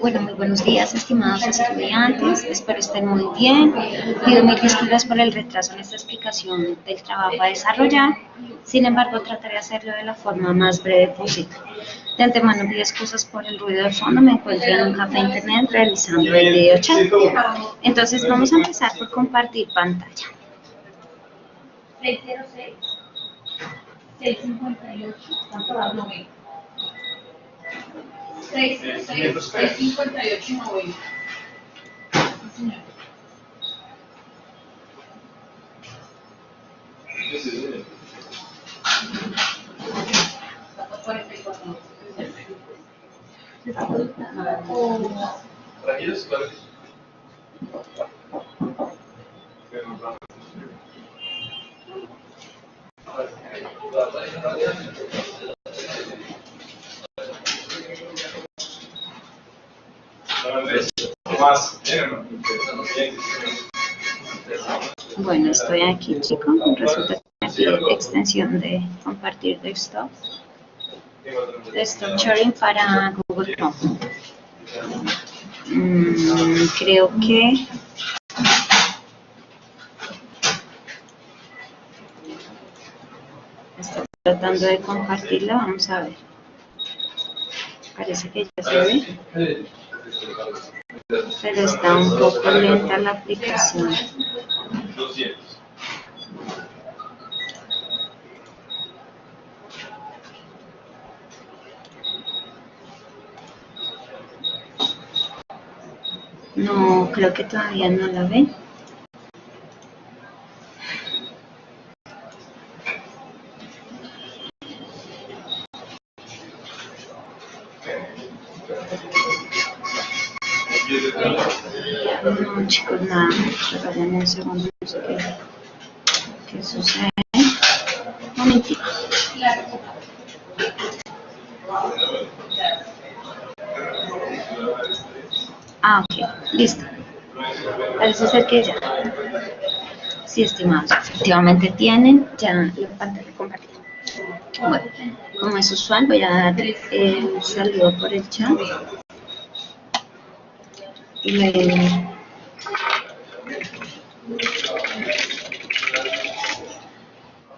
Bueno, muy buenos días, estimados estudiantes. Espero estén muy bien. Pido mil disculpas por el retraso en esta explicación del trabajo a desarrollar. Sin embargo, trataré de hacerlo de la forma más breve posible. De antemano pido excusas por el ruido de fondo. Me encuentro en un café internet realizando el video chat. Entonces, vamos a empezar por compartir pantalla. 606, 658, están todas 90. 606, 658 y 90. Sí, señor. Estamos 44. ¿Tranquilos? Claro que sí. Bueno, estoy aquí, chicos. Resulta que aquí extensión de compartir desktop sharing para Google Chrome. Creo que está tratando de compartirla. Vamos a ver. Parece que ya se ve, pero está un poco lenta la aplicación. No, creo que todavía no la ve. No, chicos, nada. Regálame un segundo, no sé qué sucede. Un momentito. Ok, listo. Parece ser que ya. Sí, estimados, efectivamente tienen ya la pantalla compartida. Bueno, como es usual, voy a dar el saludo por el chat.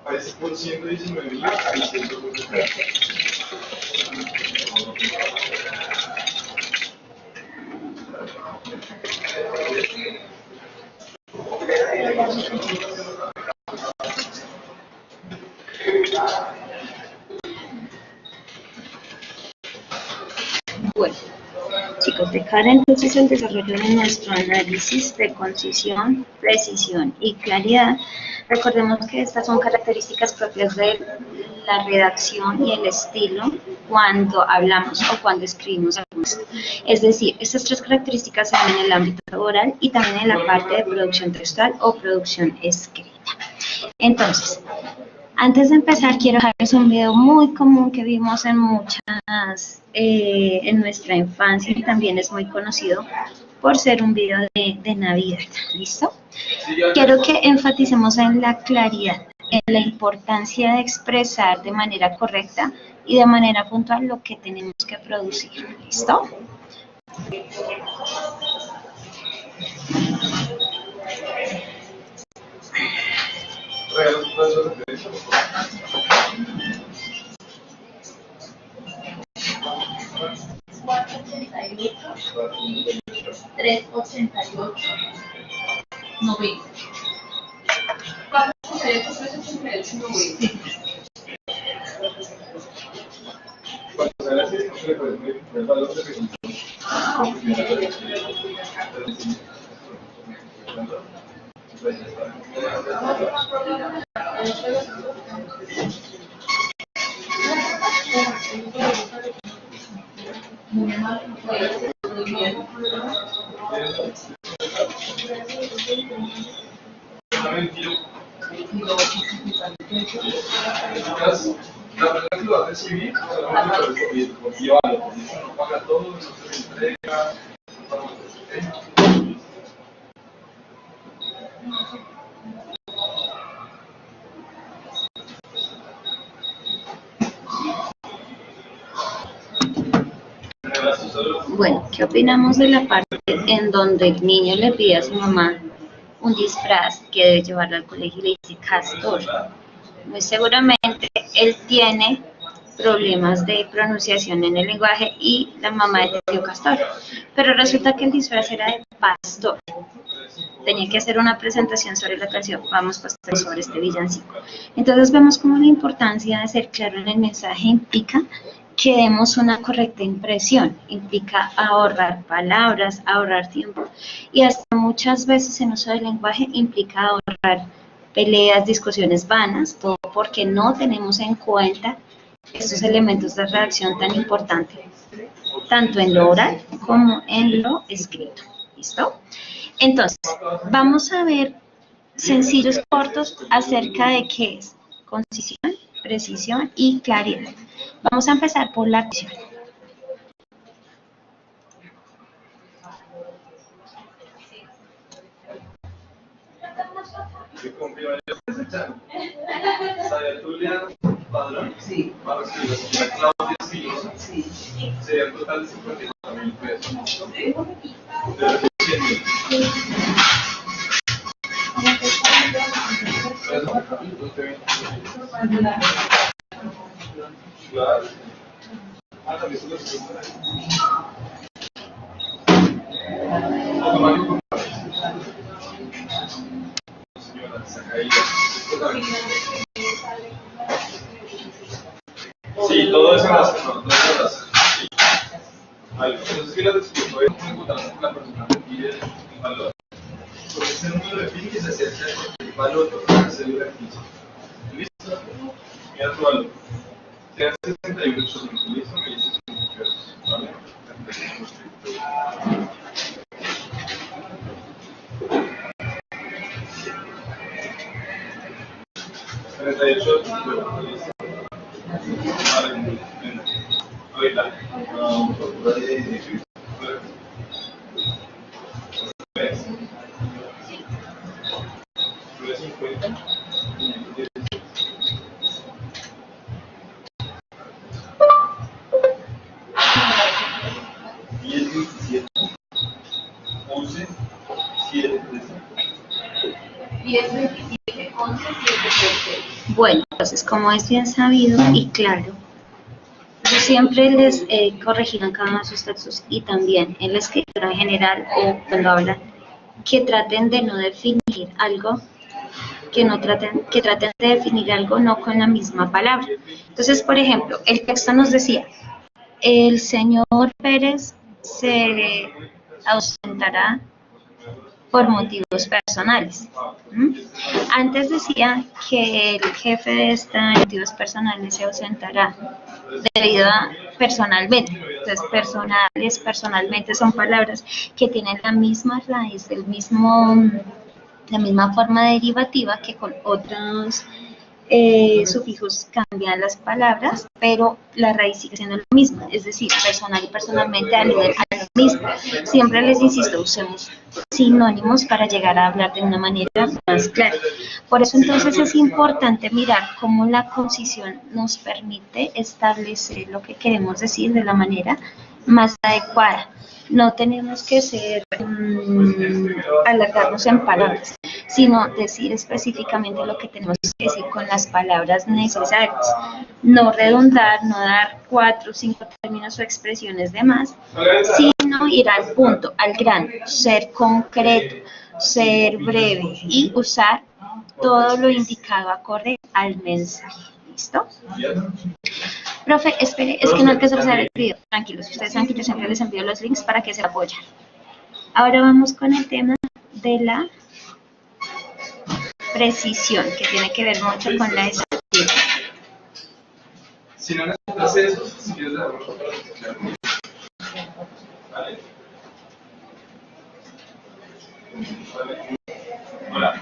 Aparece por 119.600. Bueno, chicos, de cara entonces al desarrollo de nuestro análisis de concisión, precisión y claridad, recordemos que estas son características propias de la redacción y el estilo cuando hablamos o cuando escribimos algo. Es decir, estas tres características se ven en el ámbito oral y también en la parte de producción textual o producción escrita. Entonces, antes de empezar, quiero dejarles un video muy común que vimos en en nuestra infancia y también es muy conocido por ser un video de Navidad. ¿Listo? Quiero que enfaticemos en la claridad, en la importancia de expresar de manera correcta y de manera puntual lo que tenemos que producir. ¿Listo? La persona que lo va a recibir, porque lleva no paga todo, no se entrega. Bueno, ¿qué opinamos de la parte en donde el niño le pide a su mamá un disfraz que debe llevarlo al colegio y le dice Castor? Muy seguramente él tiene problemas de pronunciación en el lenguaje y la mamá entendió Castor. Pero resulta que el disfraz era de pastor. Tenía que hacer una presentación sobre la canción Vamos Pastor sobre este villancico. Entonces vemos como la importancia de ser claro en el mensaje implica que demos una correcta impresión, implica ahorrar palabras, ahorrar tiempo y hasta muchas veces en uso del lenguaje implica ahorrar peleas, discusiones vanas, todo porque no tenemos en cuenta estos elementos de redacción tan importantes, tanto en lo oral como en lo escrito. ¿Listo? Entonces, vamos a ver sencillos cortos acerca de qué es concisión, precisión y claridad. Vamos a empezar por la acción. Saber Julia Padrón, sí. Va a recibir la señora Claudia Espinosa, sí. Sería un total de 54.000 pesos. De los 100.000. Claro. Ah, también se lo automático. Señora Zacarías. Sí, todo eso lo hace, todo eso lo hace. Sí. Vale, entonces, ¿qué les explico? Es encontrarse con la persona que pide un valor. Porque ese número de pin que se acerca al valor que se dio beneficio. ¿Listo? Mira tu valor. Te da 68 mil, ¿listo? Me dice 68 pesos, ¿vale? 38, ¿listo? Vale, ahorita. Bueno, entonces como es bien sabido y claro, yo siempre les he corregido en cada uno de sus textos y también en la escritura en general o cuando hablan, que traten de no definir algo, que traten de definir algo no con la misma palabra. Entonces, por ejemplo, el texto nos decía, el señor Pérez se ausentará por motivos personales. Antes decía que el jefe de esta motivos personales se ausentará debido a personalmente. Entonces, personales, personalmente son palabras que tienen la misma raíz, la misma forma derivativa que con otros sufijos cambian las palabras, pero la raíz sigue siendo la misma, es decir, personal y personalmente aluden a lo mismo. Siempre les insisto, usemos sinónimos para llegar a hablar de una manera más clara. Por eso entonces es importante mirar cómo la concisión nos permite establecer lo que queremos decir de la manera más adecuada. No tenemos que alargarnos en palabras, sino decir específicamente lo que tenemos que decir con las palabras necesarias. No redundar, no dar 4 o 5 términos o expresiones de más, sino ir al punto, al grano, ser concreto, ser breve y usar todo lo indicado acorde al mensaje. ¿Listo? Profe, espere, es que no alcanzo a pasar el video. Tranquilos, ustedes saben que yo siempre les envío los links para que se apoyen. Ahora vamos con el tema de la precisión, que tiene que ver mucho con la exactitud. Si no necesitas eso, si quieres dejarlo para explicar. Vale. Hola.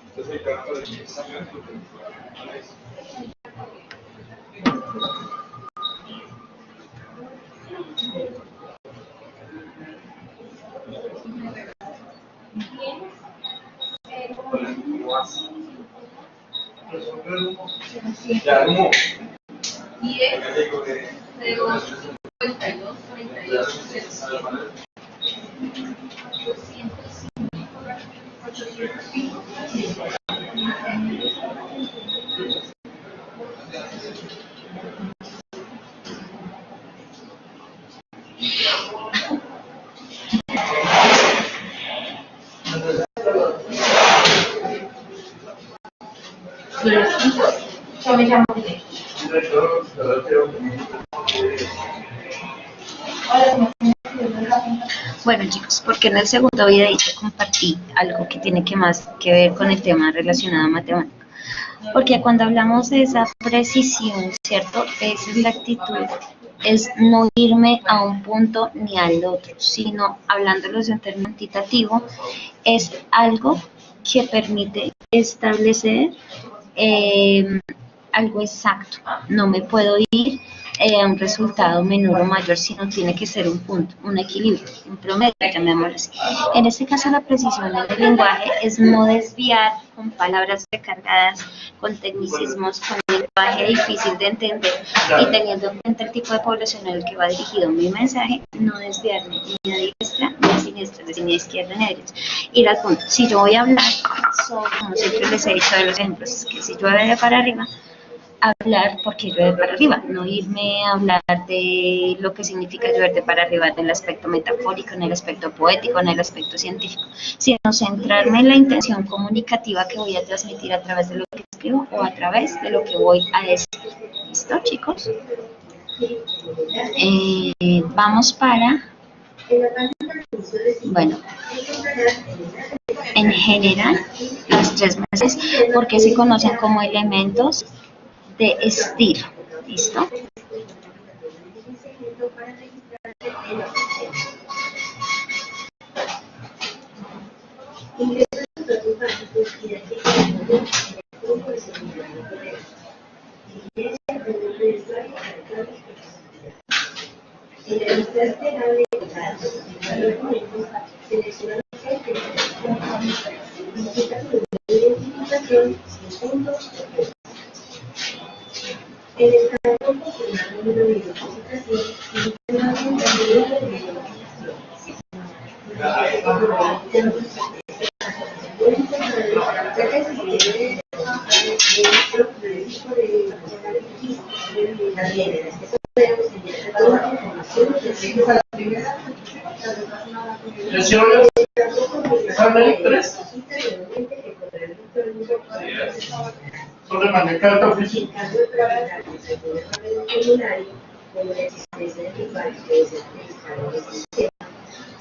Entonces, el campo de Ya, humo. Y es 0,52, 38, 805. Yo me llamo Miguel. Bueno chicos, porque en el segundo video compartí algo que tiene que más que ver con el tema relacionado a matemática. Porque cuando hablamos de esa precisión, ¿cierto? Esa exactitud es no irme a un punto ni al otro, sino hablándolos en términos cuantitativos, es algo que permite establecer algo exacto. No me puedo ir a un resultado menor o mayor, sino tiene que ser un punto, un equilibrio, un promedio, llamémoslo así. En este caso, la precisión en el lenguaje es no desviar con palabras recargadas, con tecnicismos, con lenguaje difícil de entender y teniendo en cuenta el tipo de población en el que va dirigido mi mensaje, no desviarme ni a diestra ni a siniestra, es decir, ni a izquierda ni a derecha. Ir al punto. Si yo voy a hablar sobre, como siempre les he dicho de los ejemplos, es que si llueve de para arriba, hablar porque llueve para arriba, no irme a hablar de lo que significa llover de para arriba en el aspecto metafórico, en el aspecto poético, en el aspecto científico, sino centrarme en la intención comunicativa que voy a transmitir a través de lo que escribo o a través de lo que voy a decir. ¿Listo, chicos? Vamos para... Bueno, en general, las tres meses, porque se conocen como elementos de estilo. ¿Listo? El escalón popular número de identificación internamente sobre manejar oficina.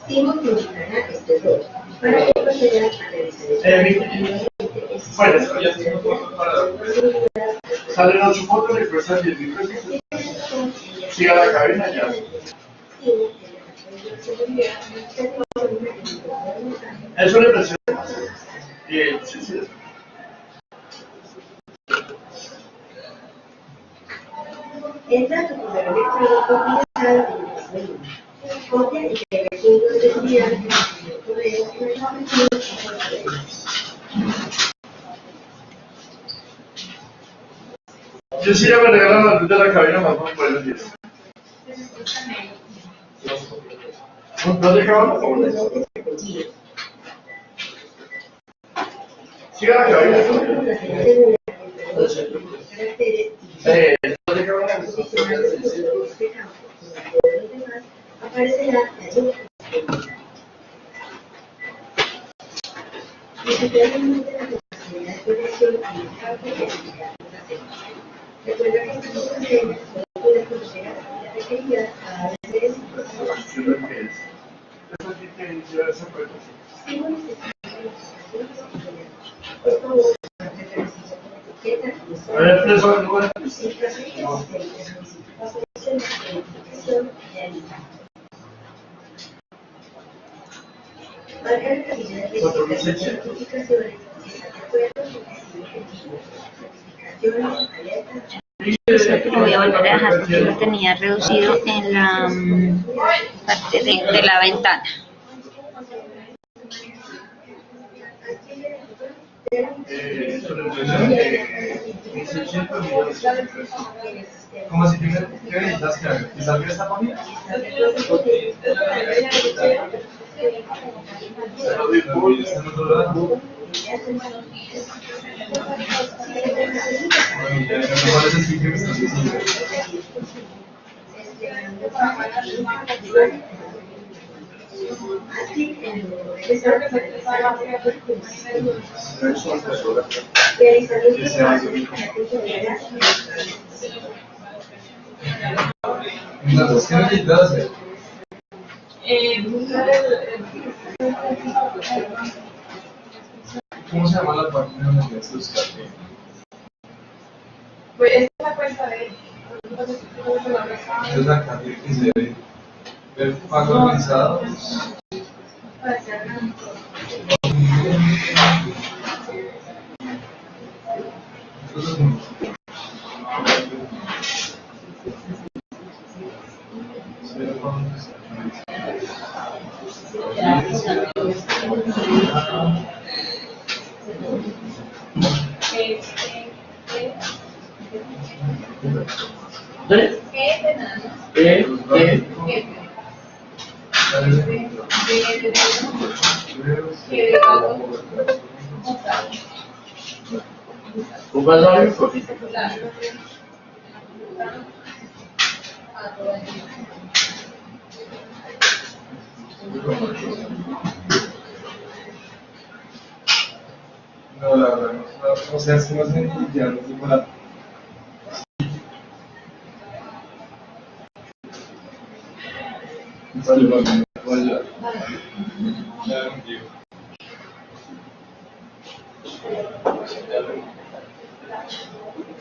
Simon utilizará este rol para que proceda a realizar Salen 8 fotos y cuestan 10.000 pesos. Siga la cabina ya. Es una impresión. Sí, sí. El dato correo electrónico utilizado en el copia y pega el punto de seguridad del correo en el archivo. Yo sí ya me regalan la luz de la cabina más por buenos días. ¿Dónde acabamos? Siga la cabina. ¿Dónde acabamos? Aparecerá la luz. Necesariamente la capacidad de conexión y el campo de actividad recuerda que esta situación puede conocer a la requerida a veces por favor, etiqueta marcar la cantidad de certificaciones está de acuerdo con el objetivo. Certificaciones, alertas. Lo voy a volver a dejar porque lo tenía reducido en la parte de la ventana. Sobre la inversión de 1.600 millones de pesos. ¿Cómo así que necesitas que salga esta página? ¿Cuál es el fin que me estás diciendo? Entonces, ¿qué necesitas hacer? ¿Cómo se llama la página donde tienes que buscar? Pues esta es la cuenta de él. Es la cantidad que se debe ver pago organizado. No, la verdad, no, o sea, es que no sé ya no sé para. Vale, vale, voy a ayudar. Ya, contigo.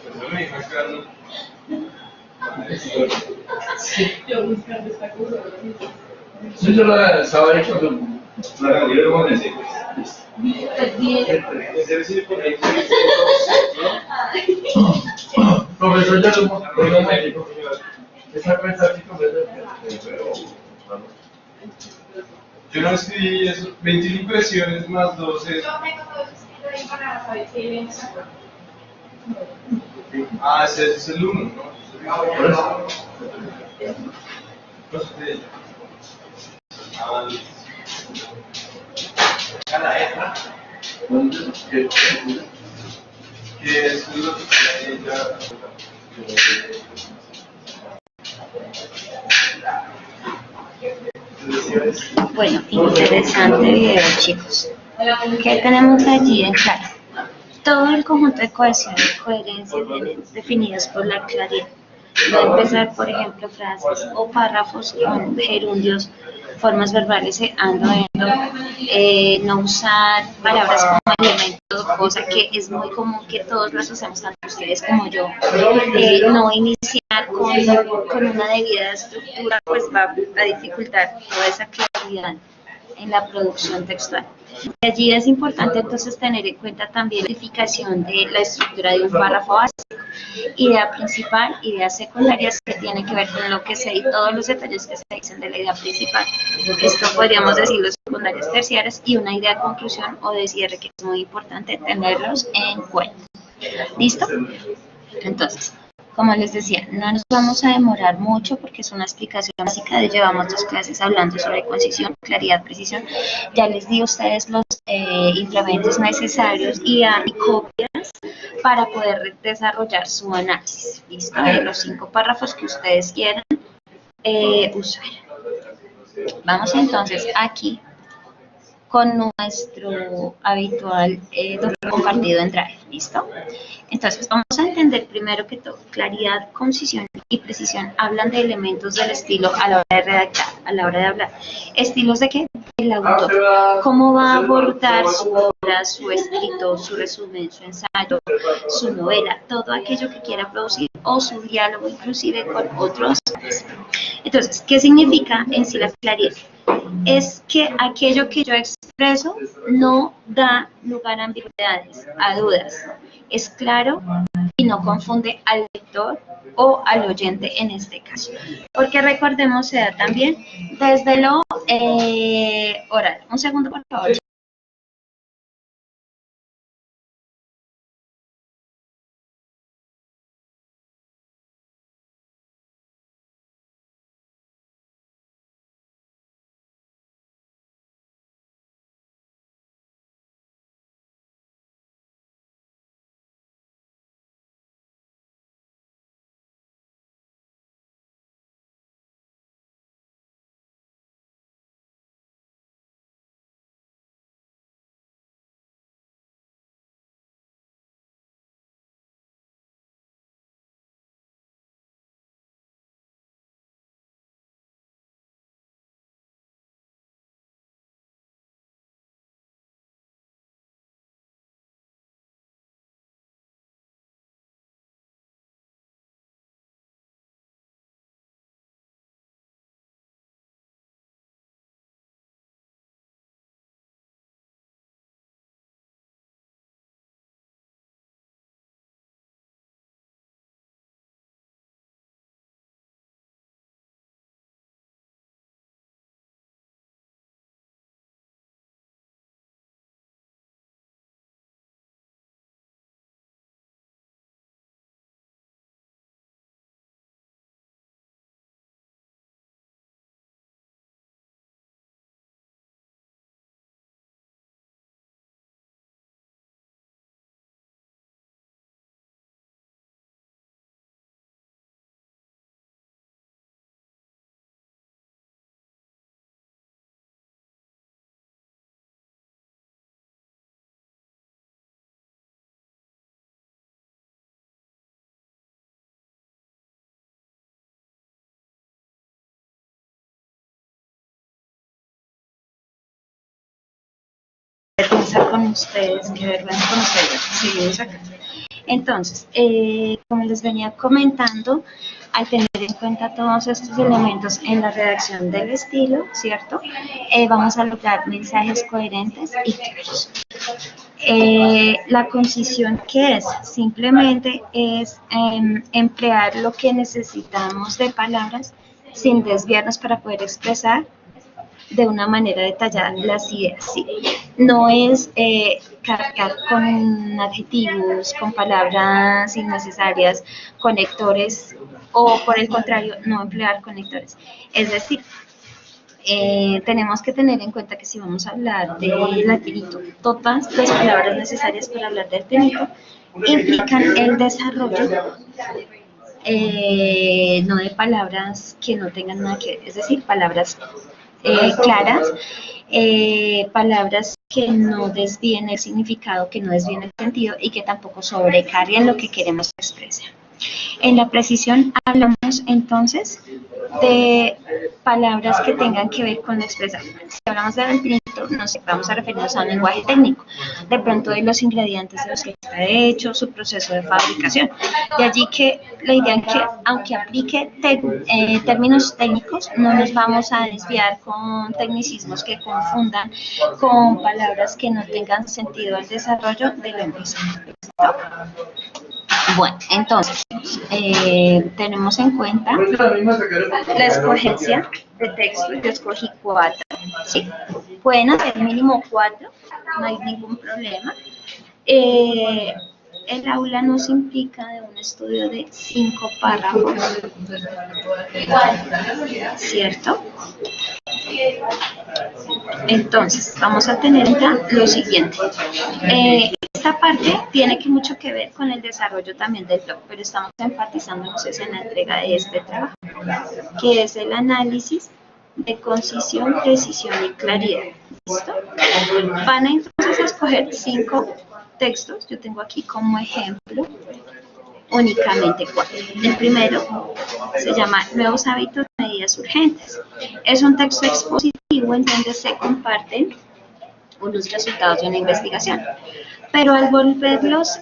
Eso me dijo Carlos. Yo buscando esta cosa. Sí, yo la estaba hecho con La cantidad de decir. Es decir, por ahí. profesor, ya lo mostré. Esa cuenta aquí pero Yo no escribí eso. 21 impresiones más 12. Yo tengo todo eso escrito ahí para saber si viene esa cosa. Ah, ese es el 1, ¿no? por eso. Que Que es lo que ella. Bueno, interesante video, chicos. ¿Qué tenemos allí en claro? Todo el conjunto de cohesión y coherencia definidos por la claridad. No empezar, por ejemplo, frases o párrafos con gerundios, formas verbales, ando, endo, no usar palabras como elemento, cosa que es muy común que todos las usemos, tanto ustedes como yo. No iniciar con una debida estructura, pues va a dificultar toda esa claridad en la producción textual. Y allí es importante entonces tener en cuenta también la identificación de la estructura de un párrafo básico, idea principal, ideas secundarias que tienen que ver con lo que se y todos los detalles que se dicen de la idea principal. Esto podríamos decir los secundarios terciarios y una idea de conclusión o de cierre que es muy importante tenerlos en cuenta. ¿Listo? Entonces, como les decía, no nos vamos a demorar mucho porque es una explicación básica. Llevamos 2 clases hablando sobre concisión, claridad, precisión. Ya les di a ustedes los implementos necesarios y copias para poder desarrollar su análisis. ¿Listo? De los 5 párrafos que ustedes quieran usar. Vamos entonces aquí con nuestro habitual documento compartido en Drive, ¿listo? Entonces, vamos a entender primero que todo, claridad, concisión y precisión hablan de elementos del estilo a la hora de redactar, a la hora de hablar. ¿Estilos de qué? El autor. ¿Cómo va a abordar su obra, su escrito, su resumen, su ensayo, su novela, todo aquello que quiera producir o su diálogo inclusive con otros? Entonces, ¿qué significa en sí la claridad? Es que aquello que yo expreso no da lugar a ambigüedades, a dudas. Es claro y no confunde al lector o al oyente en este caso. Porque recordemos, se da también desde lo oral. Un segundo, por favor. con ustedes, qué vergüenza con ustedes. Seguimos acá. Entonces, como les venía comentando, al tener en cuenta todos estos elementos en la redacción del estilo, ¿cierto? Vamos a lograr mensajes coherentes y claros. La concisión, ¿qué es? Simplemente es emplear lo que necesitamos de palabras sin desviarnos para poder expresar de una manera detallada las ideas, ¿sí? No es cargar con adjetivos, con palabras innecesarias, conectores, o por el contrario, no emplear conectores. Es decir, tenemos que tener en cuenta que si vamos a hablar del latinito, todas las palabras necesarias para hablar del latinito implican el desarrollo no de palabras que no tengan nada que ver, es decir, palabras claras, palabras que no desvíen el significado, que no desvíen el sentido y que tampoco sobrecarguen lo que queremos expresar. En la precisión hablamos entonces de palabras que tengan que ver con la expresión. Si hablamos del pinito, vamos a referirnos a un lenguaje técnico, de pronto de los ingredientes de los que está hecho, su proceso de fabricación. De allí que la idea es que, aunque aplique términos técnicos, no nos vamos a desviar con tecnicismos que confundan con palabras que no tengan sentido al desarrollo de la empresa. Bueno, entonces, tenemos en cuenta la escogencia de texto. Yo escogí 4, ¿sí? Pueden hacer mínimo 4, no hay ningún problema. El aula nos implica de un estudio de 5 párrafos, ¿cierto? Entonces, vamos a tener en cuenta lo siguiente. Esta parte tiene mucho que ver con el desarrollo también del blog, pero estamos enfatizándonos en la entrega de este trabajo, que es el análisis de concisión, precisión y claridad. ¿Listo? Van a entonces escoger 5 textos. Yo tengo aquí como ejemplo únicamente 4. El primero se llama Nuevos hábitos de medidas urgentes. Es un texto expositivo en donde se comparten unos resultados de una investigación. Pero al volverlos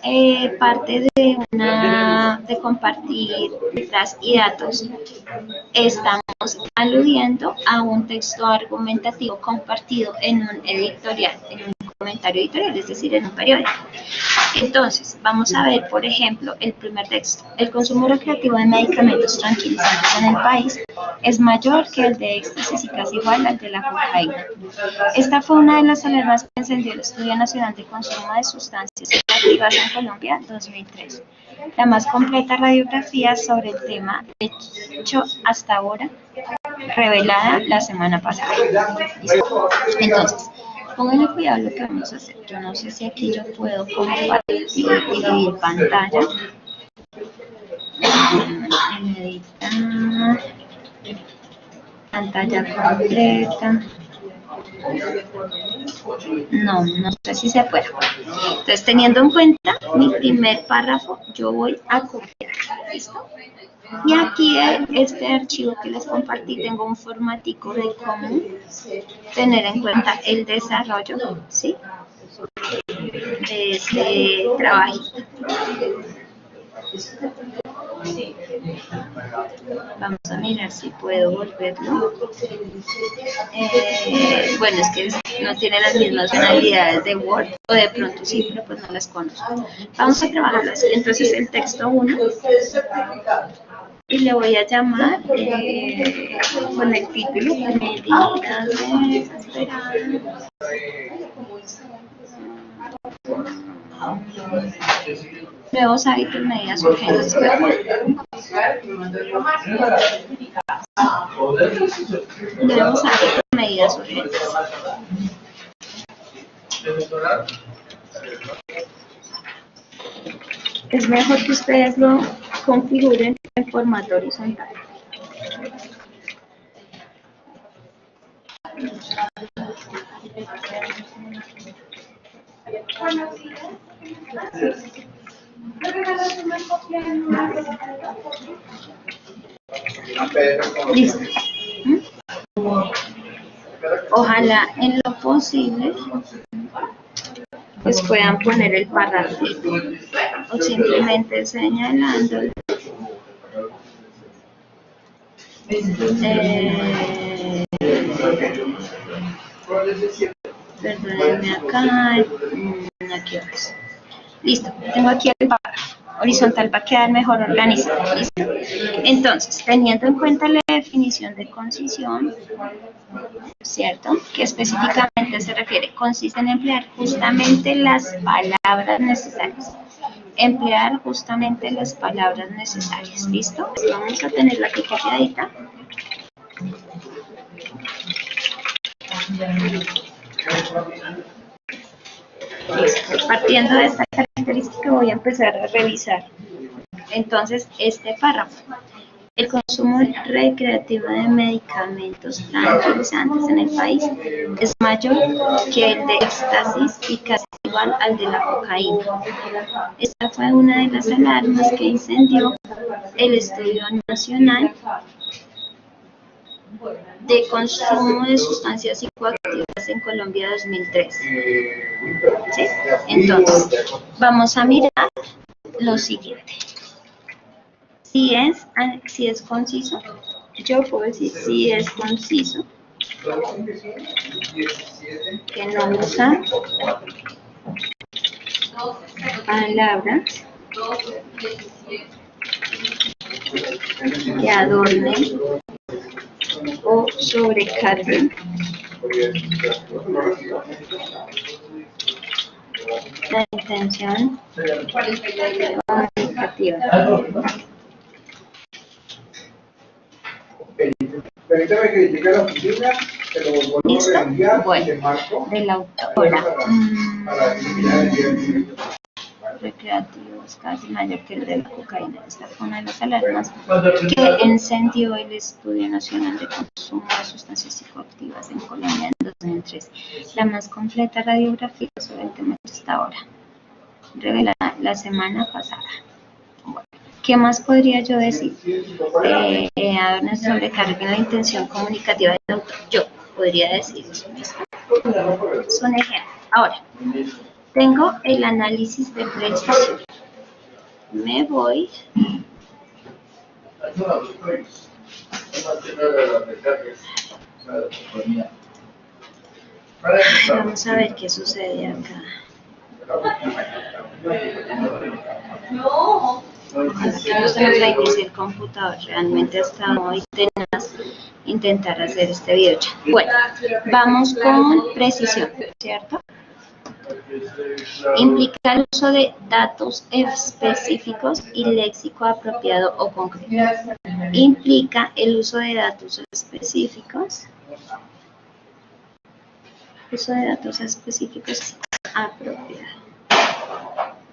parte de compartir cifras y datos, estamos aludiendo a un texto argumentativo compartido en un editorial, en un comentario editorial, es decir, en un periódico. Entonces, vamos a ver, por ejemplo, el primer texto. El consumo recreativo de medicamentos tranquilizantes en el país es mayor que el de éxtasis y casi igual al de la cocaína. Esta fue una de las alarmas que encendió el Estudio Nacional de Consumo de Sustancias Psicoactivas en Colombia 2003. La más completa radiografía sobre el tema hecho hasta ahora, revelada la semana pasada. ¿Listo? Entonces, pónganle cuidado a lo que vamos a hacer. Yo no sé si aquí yo puedo compartir y dividir pantalla. Editar. Pantalla completa. No sé si se puede. Entonces, teniendo en cuenta mi primer párrafo, yo voy a copiar. ¿Listo? Y aquí en este archivo que les compartí tengo un formatico de cómo tener en cuenta el desarrollo, ¿sí?, de este trabajito. Vamos a mirar si puedo volverlo. Bueno, es que no tiene las mismas funcionalidades de Word, o de pronto sí, pero pues no las conozco. Vamos a trabajarlo así. Entonces el texto 1, y le voy a llamar con el título Medidas Desesperadas. Nuevos hábitos, medidas urgentes. Nuevos hábitos, medidas urgentes. Es mejor que ustedes lo configuren en formato horizontal. Listo. Ojalá en lo posible pues puedan poner el párrafo o simplemente señalando. Perdónenme acá, aquí vamos. Listo, tengo aquí el párrafo. Horizontal va a quedar mejor organizado. ¿Listo? Entonces, teniendo en cuenta la definición de concisión, ¿cierto? Que específicamente se refiere, consiste en emplear justamente las palabras necesarias. Emplear justamente las palabras necesarias. ¿Listo? Vamos a tenerla aquí copiadita. Listo. Partiendo de esta característica voy a empezar a revisar entonces este párrafo. El consumo recreativo de medicamentos tranquilizantes en el país es mayor que el de éxtasis y casi igual al de la cocaína. Esta fue una de las alarmas que incendió el Estudio Nacional de Consumo de Sustancias Psicoactivas en Colombia 2003. ¿Sí? Entonces, vamos a mirar lo siguiente. Si es conciso, yo puedo decir si es conciso, que no usa palabras que adornen o sobrecarguen la intención comunicativa. Permítame que llegue a la oficina, te lo vuelvo a reenviar, bueno, te marco. De la autora. Para eliminar el Recreativos casi mayor que el de la cocaína. Esta fue una de las alarmas que encendió el Estudio Nacional de Consumo de Sustancias Psicoactivas en Colombia en 2003. La más completa radiografía sobre el tema hasta ahora, revelada la semana pasada. Bueno, ¿qué más podría yo decir? Adornos sobrecarguen la intención comunicativa del autor. Yo podría decir eso mismo. Es un ejemplo. Ahora, tengo el análisis de precisión. Me voy. Vamos a ver qué sucede acá. Que no se nos reinicie el computador. Realmente hasta hoy tenaz intentar hacer este video. Bueno, vamos con precisión, ¿cierto? Implica el uso de datos específicos y léxico apropiado o concreto. Implica el uso de datos específicos. Uso de datos específicos apropiado.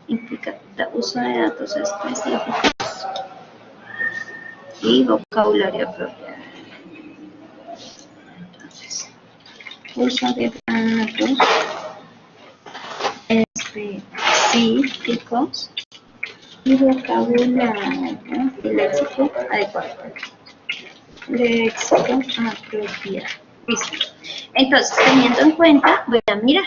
Implica uso de datos específicos y vocabulario apropiado. Entonces, uso de datos específicos y vocabulario y léxico adecuado. Léxico apropiado. Listo. Entonces, teniendo en cuenta, voy a mirar.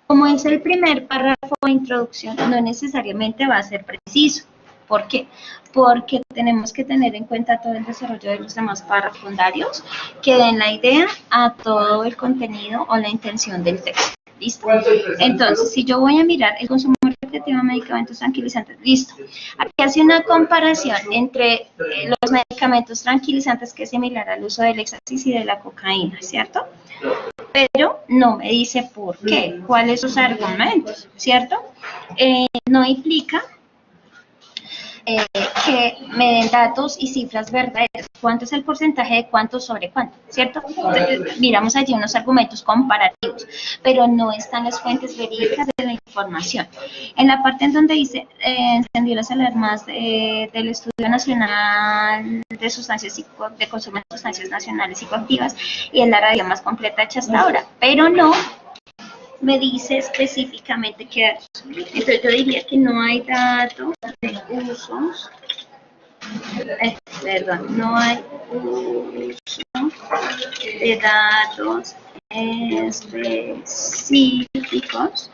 Como es el primer párrafo de introducción, no necesariamente va a ser preciso. ¿Por qué? Porque tenemos que tener en cuenta todo el desarrollo de los demás párrafos secundarios que den la idea a todo el contenido o la intención del texto. ¿Listo? Entonces, si yo voy a mirar el consumo recreativo de medicamentos tranquilizantes, listo. Aquí hace una comparación entre los medicamentos tranquilizantes que es similar al uso del éxtasis y de la cocaína, ¿cierto? Pero no me dice por qué, cuáles sus argumentos, ¿cierto? No implica que me den datos y cifras verdaderas. ¿Cuánto es el porcentaje de cuánto sobre cuánto? ¿Cierto? Entonces, miramos allí unos argumentos comparativos, pero no están las fuentes verídicas de la información. En la parte en donde dice, encendió las alarmas del Estudio Nacional de Sustancias de Consumo de Sustancias Nacionales Psicoactivas, y es la radio más completa hecha hasta ahora, pero no me dice específicamente qué datos. Entonces yo diría que no hay datos de usos, no hay uso de datos específicos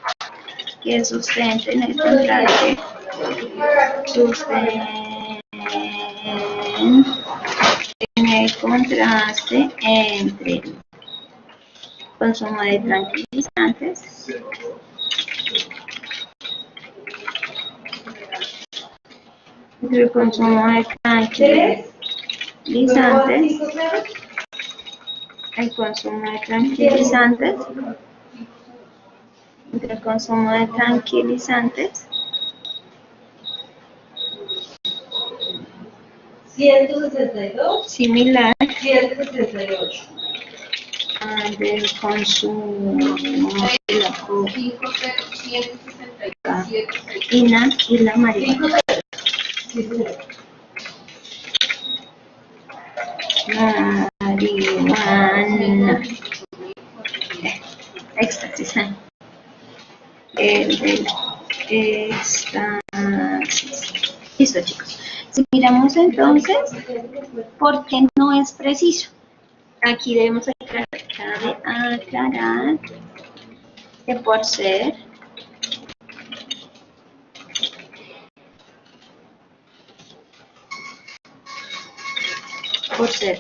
es sustente en el contraste, entre consumo de tranquilizantes entre el consumo de tranquilizantes, el consumo de tranquilizantes, entre el consumo de tranquilizantes, 162, similar 168. al del consumo de la cocaína y la marihuana. Marihuana. Éxtasis. El del éxtasis. Listo, chicos. Si miramos entonces, ¿por qué no es preciso? Aquí debemos aclarar que por ser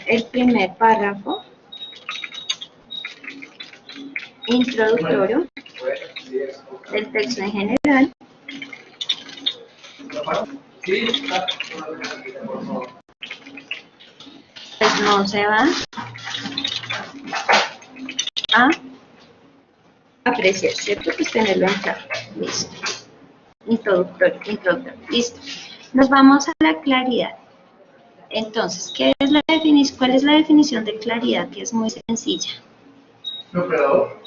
el primer párrafo introductorio del texto en general, pues no se va a apreciar, ¿cierto? Pues tenerlo en claro. Listo. Introductorio. Listo. Nos vamos a la claridad. Entonces, ¿cuál es la definición de claridad? Que es muy sencilla. Operador.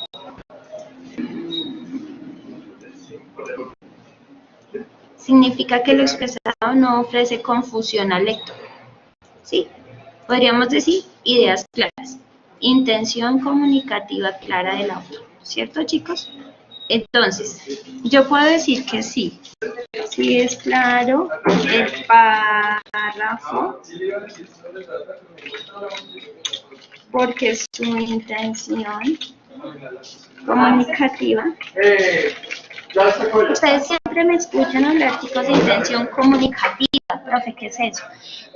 Significa que lo expresado no ofrece confusión al lector. Sí, podríamos decir ideas claras, intención comunicativa clara del autor, ¿cierto, chicos? Entonces, yo puedo decir que sí es claro el párrafo porque su intención comunicativa. Ustedes siempre me escuchan hablar, chicos, de intención comunicativa, profe, ¿qué es eso?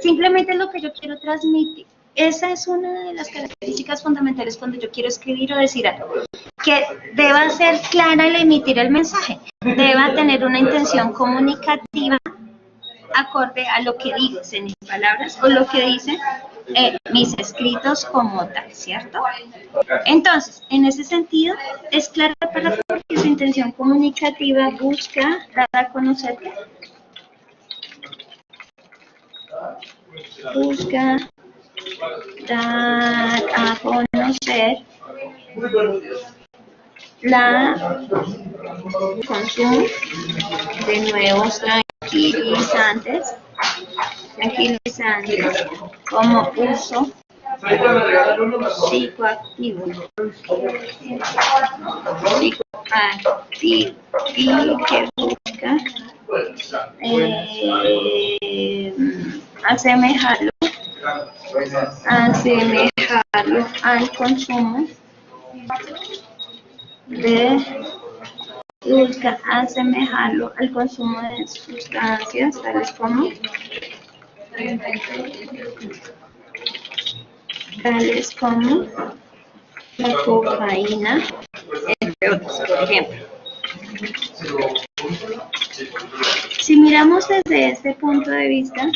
Simplemente es lo que yo quiero transmitir. Esa es una de las características fundamentales cuando yo quiero escribir o decir algo. Que deba ser clara al emitir el mensaje, deba tener una intención comunicativa acorde a lo que digo en mis palabras o lo que dicen mis escritos como tal, ¿cierto? Entonces, en ese sentido, es clara para porque su intención comunicativa busca dar a conocer la consumo de nuevos tranquilizantes como uso psicoactivo y que busca asemejarlo al consumo de sustancias tales como la cocaína, entre otros, por ejemplo. Si miramos desde este punto de vista,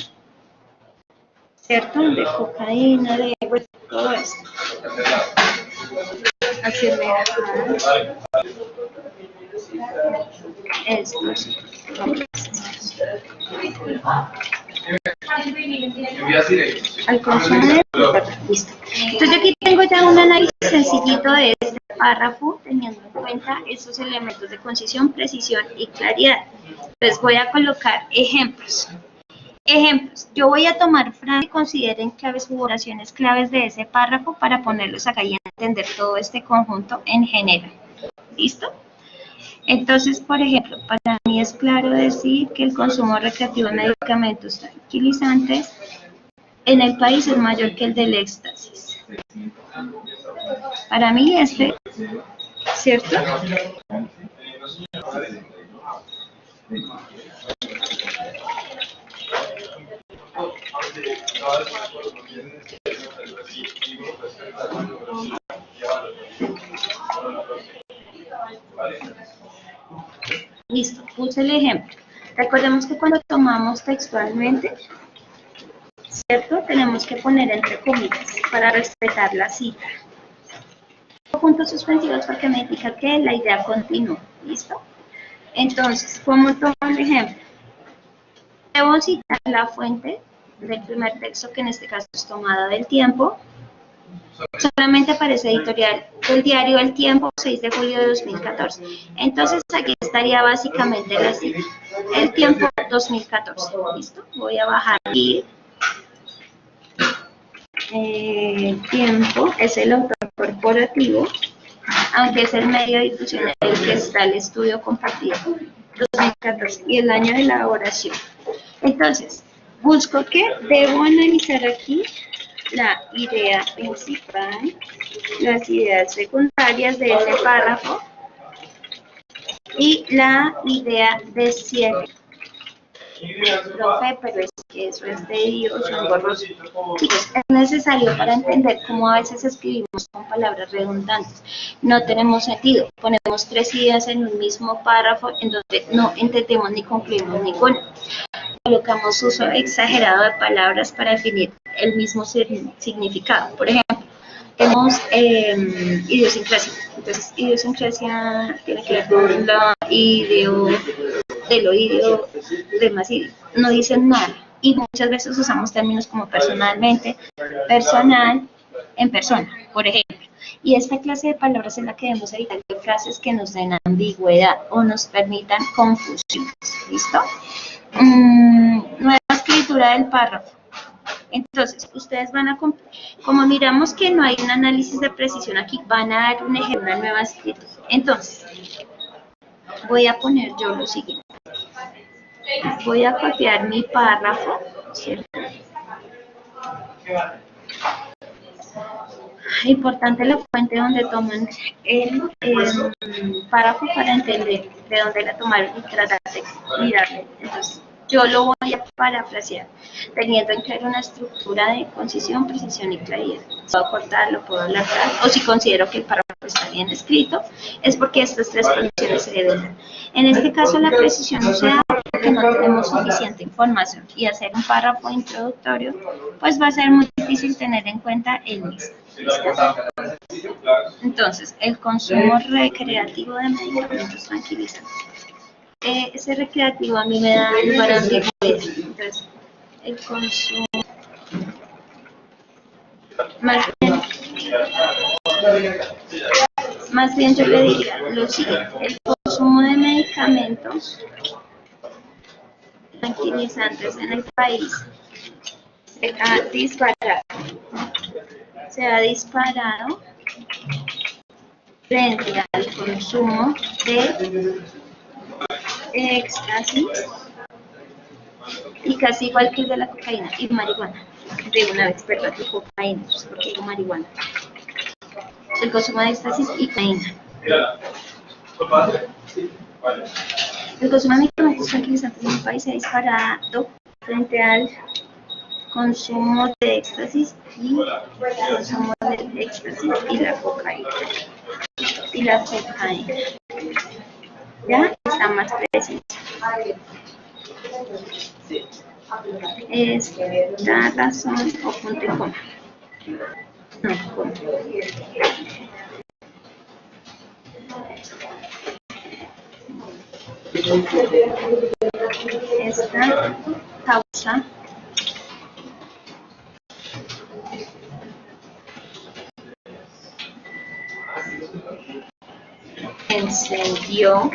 ¿cierto? De cocaína, de todo esto. Asemejar estos al consumo de listo. Entonces yo aquí tengo ya un análisis sencillito de este párrafo teniendo en cuenta estos elementos de concisión, precisión y claridad. Entonces voy a colocar ejemplos. Yo voy a tomar frases que consideren claves u oraciones claves de ese párrafo para ponerlos acá y entender todo este conjunto en general. ¿Listo? Entonces, por ejemplo, para mí es claro decir que el consumo recreativo de medicamentos tranquilizantes en el país es mayor que el del éxtasis. Para mí ¿cierto? Listo, puse el ejemplo. Recordemos que cuando tomamos textualmente, ¿cierto? Tenemos que poner entre comillas para respetar la cita. Puntos suspensivos porque me indica que la idea continúa. ¿Listo? Entonces, ¿cómo tomo el ejemplo? Debo citar la fuente del primer texto, que en este caso es tomada del Tiempo. Solamente aparece editorial del diario El Tiempo, 6 de julio de 2014. Entonces, aquí estaría básicamente la cita. El Tiempo 2014. ¿Listo? Voy a bajar aquí. El Tiempo es el autor corporativo, aunque es el medio de difusión en el que está el estudio compartido, 2014, y el año de elaboración. Entonces, busco que debo analizar aquí la idea principal, las ideas secundarias de ese párrafo y la idea de cierre. Profe, pero es que eso es tedioso, engorroso. Chicos, es necesario para entender cómo a veces escribimos con palabras redundantes. No tenemos sentido. Ponemos 3 ideas en un mismo párrafo en donde no entendemos ni concluimos ninguna. Colocamos uso exagerado de palabras para definir el mismo significado. Por ejemplo, tenemos idiosincrasia. Entonces, idiosincrasia tiene que ver con la ideo, del oído, demás ideo. No dicen nada. Y muchas veces usamos términos como personalmente, personal, en persona, por ejemplo. Y esta clase de palabras es la que debemos evitar, de frases que nos den ambigüedad o nos permitan confusiones. ¿Listo? Nueva escritura del párrafo. Entonces, ustedes van a, como miramos que no hay un análisis de precisión aquí, van a dar un ejemplo, una nueva escritura. Entonces, voy a poner yo lo siguiente. Voy a copiar mi párrafo, ¿cierto? Importante la fuente donde toman el párrafo para entender de dónde la tomaron y tratar de mirarle. Entonces, yo lo voy a parafrasear, teniendo en claro una estructura de concisión, precisión y claridad. Puedo cortarlo, puedo alargar, o si considero que el párrafo está bien escrito, es porque estas 3 condiciones se deben dar. En este caso, la precisión no se da porque no tenemos suficiente información, y hacer un párrafo introductorio, pues va a ser muy difícil tener en cuenta el mismo. Entonces, el consumo recreativo de medicamentos tranquilizantes. Ese recreativo a mí me da lugar a ambigüedad. Entonces, el consumo, más bien yo le diría lo siguiente: el consumo de medicamentos tranquilizantes en el país se ha disparado frente al consumo de éxtasis, y casi igual que el de la cocaína y marihuana. De una vez, perdón, de cocaína, porque digo marihuana. El consumo de éxtasis y cocaína. El consumo de medicamentos tranquilizantes en el país se ha disparado frente al consumo de éxtasis y consumo de éxtasis y la cocaína. Ya está más preciso. Esta razón o punto y coma. No, coma. Esta causa encendió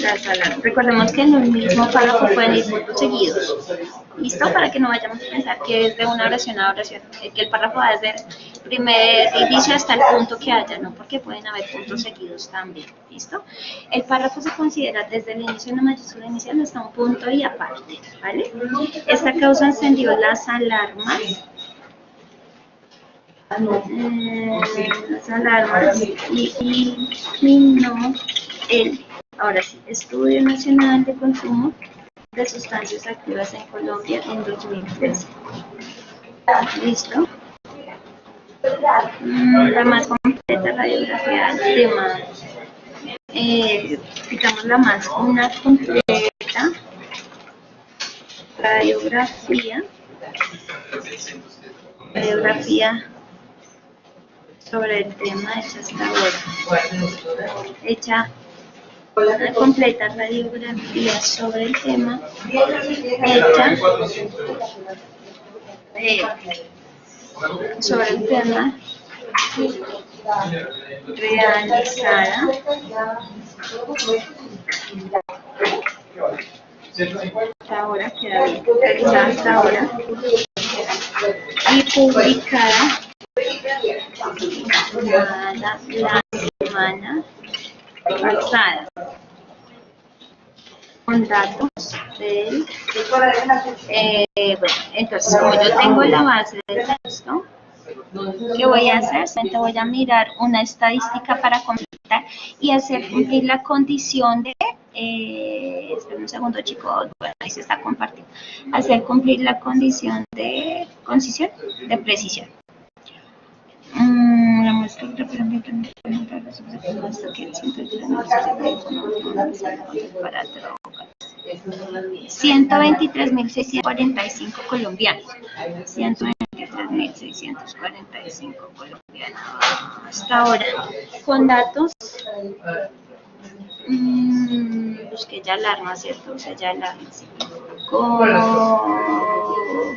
la sala. Recordemos que en un mismo párrafo pueden ir puntos seguidos. ¿Listo? Para que no vayamos a pensar que es de una oración a oración, que el párrafo va desde el primer inicio hasta el punto que haya, no, porque pueden haber puntos seguidos también. ¿Listo? El párrafo se considera desde el inicio de una mayúscula inicial hasta un punto y aparte, ¿vale? Esta causa encendió las alarmas. Y eliminó el, ahora sí, Estudio Nacional de Consumo de sustancias activas en Colombia en 2013. ¿Listo? La más completa radiografía del tema. Digamos una completa radiografía sobre el tema hecha hasta ahora. Una completa radiografía sobre el tema hecha sobre el tema realizada hasta ahora, realizada hasta ahora y publicada la semana pasada con datos del bueno, entonces como yo tengo la base del texto, ¿qué voy a hacer? Simplemente voy a mirar una estadística para completar y hacer cumplir la condición de espera un segundo, chicos, bueno, ahí se está compartiendo. Hacer cumplir la condición de concisión, de precisión. La muestra de para drogas. 123.645 colombianos. 123.645 colombianos. Hasta ahora, con datos. Busqué ya alarma, ¿cierto? O sea, ya alarma. Sí.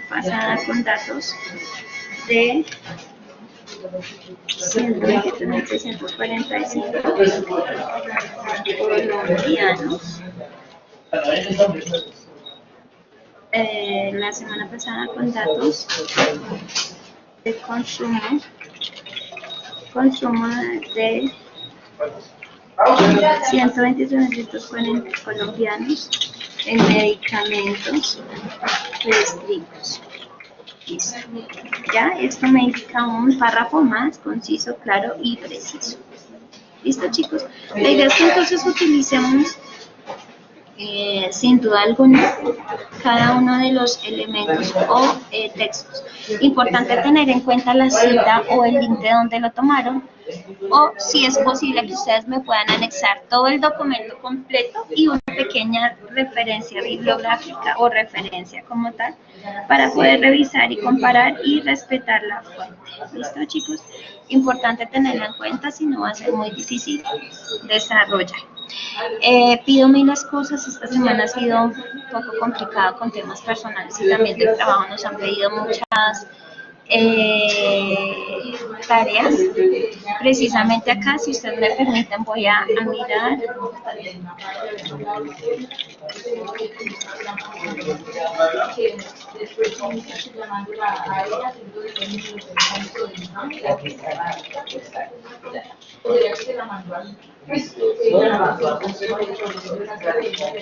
Pasada con datos de 123.645 colombianos. La semana pasada con datos de consumo de 123.640 colombianos en medicamentos prescritos. Listo. Ya, esto me indica un párrafo más conciso, claro y preciso. ¿Listo, chicos? La idea es que entonces utilicemos sin duda alguna cada uno de los elementos o textos. Importante tener en cuenta la cita o el link de donde lo tomaron, o si es posible que ustedes me puedan anexar todo el documento completo y una pequeña referencia bibliográfica o referencia como tal para poder revisar y comparar y respetar la fuente. ¿Listo, chicos? Importante tenerlo en cuenta, si no va a ser muy difícil desarrollar. Pido mil excusas, esta semana ha sido un poco complicada con temas personales y también del trabajo. Nos han pedido muchas tareas. Precisamente acá, si ustedes me permiten, voy a mirar.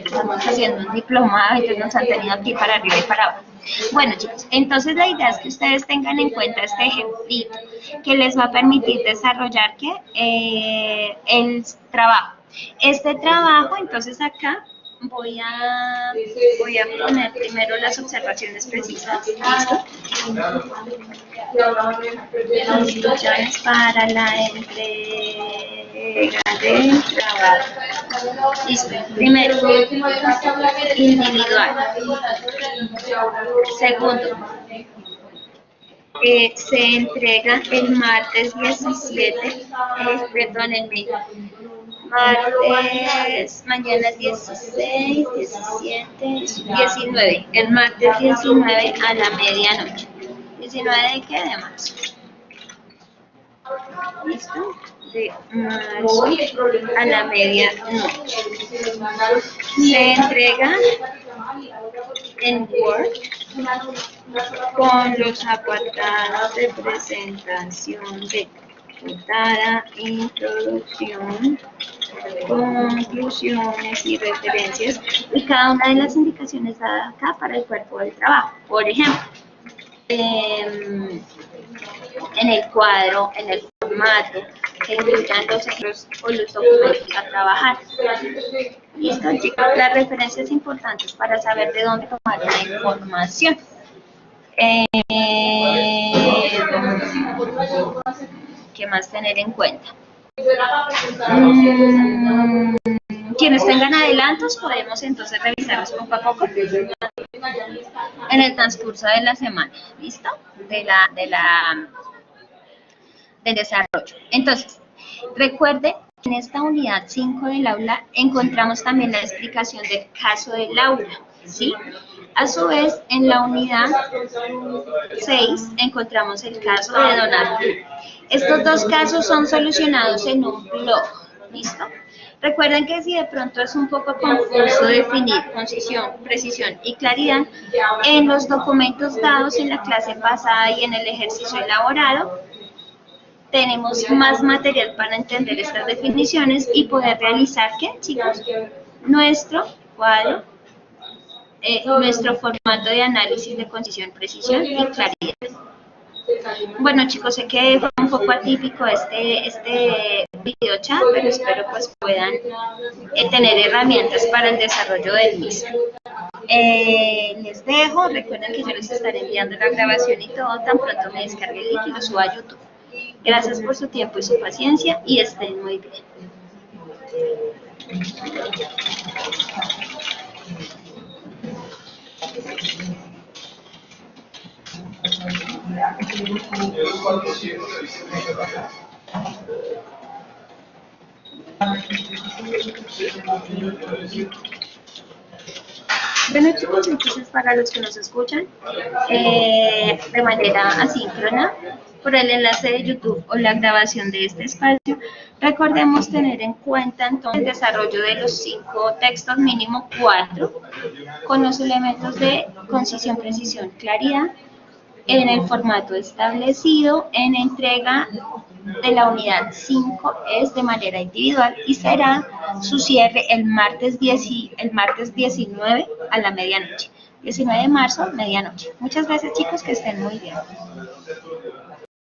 Estamos haciendo un diplomado, entonces nos han tenido aquí para arriba y para abajo. Bueno, chicos, entonces la idea es que ustedes tengan en cuenta este ejemplito que les va a permitir desarrollar el trabajo. Este trabajo, entonces acá voy a poner primero las observaciones precisas. ¿Listo? Instrucciones para la entrega del trabajo. Listo. Primero, individual. Segundo, se entrega el martes 17, martes, mañana es 16, 17, 19, el martes 19 a la medianoche. ¿19 de qué? De marzo. ¿Listo? De marzo a la medianoche. Se entrega en Word con los apartados de presentación de portada, introducción, conclusiones y referencias y cada una de las indicaciones dadas acá para el cuerpo del trabajo. Por ejemplo, en el cuadro, en el formato que incluyan los ejemplos o los documentos a trabajar. Listo, chicos, las referencias importantes para saber de dónde tomar la información. ¿Qué más tener en cuenta? Quienes tengan adelantos podemos entonces revisarlos poco a poco en el transcurso de la semana, ¿listo? Del desarrollo. Entonces, recuerde que en esta unidad 5 del aula encontramos también la explicación del caso del aula, ¿sí? A su vez, en la unidad 6 encontramos el caso de Don Arturo. Estos dos casos son solucionados en un blog, ¿listo? Recuerden que si de pronto es un poco confuso definir concisión, precisión y claridad, en los documentos dados en la clase pasada y en el ejercicio elaborado, tenemos más material para entender estas definiciones y poder realizar, ¿qué, chicos? Nuestro cuadro, nuestro formato de análisis de concisión, precisión y claridad. Bueno, chicos, sé que fue un poco atípico este video chat, pero espero pues puedan tener herramientas para el desarrollo del mismo. Les dejo, recuerden que yo les estaré enviando la grabación y todo tan pronto me descargue el link y lo suba a YouTube. Gracias por su tiempo y su paciencia y estén muy bien. Bueno, chicos, entonces para los que nos escuchan de manera asíncrona por el enlace de YouTube o la grabación de este espacio, recordemos tener en cuenta entonces el desarrollo de los 5 textos, mínimo 4, con los elementos de concisión, precisión, claridad, en el formato establecido, en entrega de la unidad 5 es de manera individual y será su cierre el martes 19 a la medianoche. 19 de marzo, medianoche. Muchas gracias, chicos, que estén muy bien.